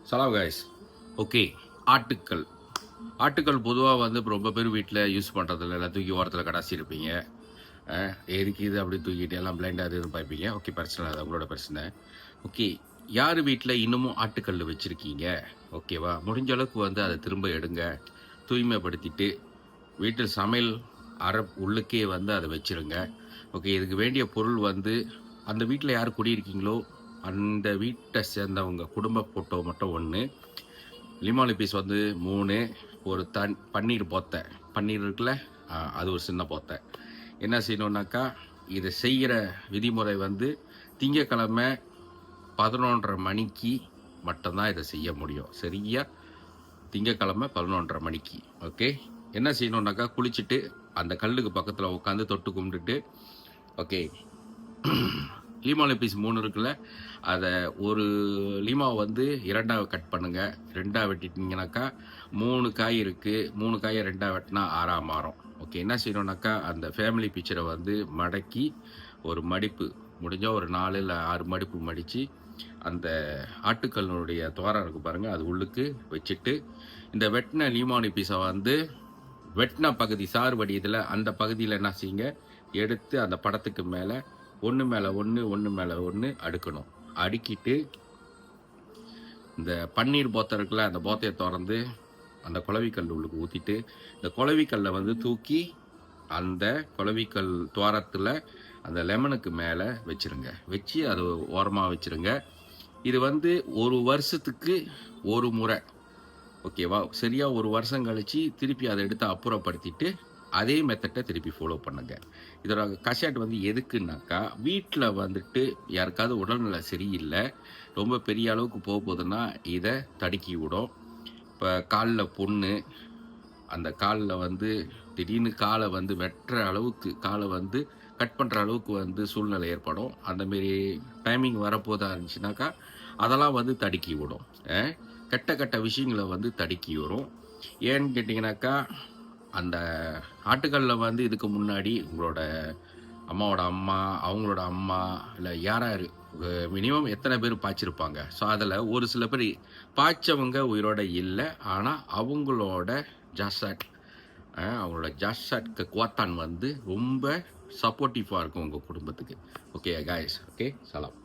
சலாம் guys. Okay. ஆட்டுக்கல். ஆட்டுக்கல் பொதுவாக வந்து இப்போ ரொம்ப பேர் வீட்டில் யூஸ் பண்ணுறதில்ல. எல்லாம் தூக்கி ஓரத்தில் கடாசிருப்பீங்க. எதுக்கு இது அப்படி தூக்கிட்டு எல்லாம் பிளைண்டாக அதுன்னு பார்ப்பீங்க. ஓகே, பிரச்சனை அது உங்களோட பிரச்சனை. ஓகே, யார் வீட்டில் இன்னமும் ஆட்டுக்கல் வச்சுருக்கீங்க? ஓகேவா, முடிஞ்ச அளவுக்கு வந்து அதை திரும்ப எடுங்க, தூய்மைப்படுத்திட்டு வீட்டில் சமையல் அறை உள்ளுக்கே வந்து அதை வச்சுருங்க. ஓகே, இதுக்கு வேண்டிய பொருள் வந்து அந்த வீட்டில் யார் குடியிருக்கீங்களோ அந்த வீட்டை சேர்ந்தவங்க குடும்ப ஃபோட்டோ மட்டும் 1, லிமாலி பீஸ் வந்து 3, ஒரு பன்னீர் போத்தை, பன்னீர் இருக்குல்ல, அது ஒரு சின்ன போத்தை. என்ன செய்யணுன்னாக்கா, இதை செய்கிற விதிமுறை வந்து திங்கக்கிழமை 11:30 மணிக்கு மட்டும்தான் இதை செய்ய முடியும். சரியா? திங்கக்கிழமை 11:30 மணிக்கு. ஓகே, என்ன செய்யணுன்னாக்கா, குளிச்சுட்டு அந்த கல்லுக்கு பக்கத்தில் உட்காந்து தொட்டு கும்பிட்டுட்டு, ஓகே, லீமாவில் பீஸ் 3 இருக்குல்ல, அதை ஒரு லீமாவை வந்து 2ஆக கட் பண்ணுங்கள். 2ஆக வெட்டிட்டிங்கனாக்கா 3 காய் இருக்குது. 3 காயை 2ஆக வெட்டினா 6ஆக மாறும். ஓகே, என்ன செய்யணுன்னாக்கா, அந்த ஃபேமிலி பிக்சரை வந்து மடக்கி ஒரு மடிப்பு முடிஞ்சால் ஒரு 4 இல்லை 6 மடிப்பு மடித்து அந்த ஆட்டுக்கல்லுடைய துவாரம் இருக்குது பாருங்கள், அது உள்ளுக்கு வச்சுட்டு இந்த வெட்டின லீமானி பீஸை வந்து வெட்டின பகுதி சாறு வடியதில் அந்த பகுதியில் என்ன செய்யுங்க, எடுத்து அந்த படத்துக்கு மேலே ஒன்று மேலே ஒன்று அடுக்கணும். அடுக்கிட்டு இந்த பன்னீர் போத்தை இருக்குல்ல, அந்த போத்தையை திறந்து அந்த குளவிக்கல் உள்ளுக்கு ஊற்றிட்டு இந்த குளவிக்கல்லை வந்து தூக்கி அந்த குளவிக்கல் துவாரத்தில் அந்த லெமனுக்கு மேலே வச்சுருங்க. வச்சு அது ஓரமாக வச்சுருங்க. இது வந்து ஒரு வருஷத்துக்கு ஒரு முறை. ஓகேவா? சரியாக ஒரு வருஷம் கழித்து திருப்பி அதை எடுத்து அப்புறப்படுத்திட்டு அதே மெத்தட்டை திருப்பி ஃபாலோ பண்ணுங்க. இதோட கஷாட் வந்து எதுக்குன்னாக்கா, வீட்டில் வந்துட்டு யாருக்காவது உடல்நிலை சரியில்லை, ரொம்ப பெரிய அளவுக்கு போகுதுன்னா இதை தடுக்கி விடும். இப்போ காலில் புண்ணு, அந்த காலில் வந்து திடீர்னு காலை வந்து வெட்டுற அளவுக்கு, காலை வந்து கட் பண்ணுற அளவுக்கு வந்து சூழ்நிலை ஏற்படும். அந்தமாரி டைமிங் வரப்போதா இருந்துச்சுனாக்கா அதெல்லாம் வந்து தடுக்கி விடும். கெட்ட விஷயங்களை வந்து தடுக்கி வரும். ஏன்னு கேட்டிங்கனாக்கா, அந்த ஆட்டுக்கல்லில் வந்து இதுக்கு முன்னாடி உங்களோட அம்மாவோட அம்மா, அவங்களோட அம்மா, இல்லை யாராரு மினிமம் எத்தனை பேர் பாய்ச்சிருப்பாங்க. ஸோ அதில் ஒரு சில பேர் பாய்ச்சவங்க உயிரோட இல்லை, ஆனால் அவங்களோட ஜாசாட், அவங்களோட ஜாசாட்க்கு குவாத்தான் வந்து ரொம்ப சப்போர்ட்டிவாக இருக்கும் உங்கள் குடும்பத்துக்கு. ஓகே காய்ஸ், ஓகே, சலாம்.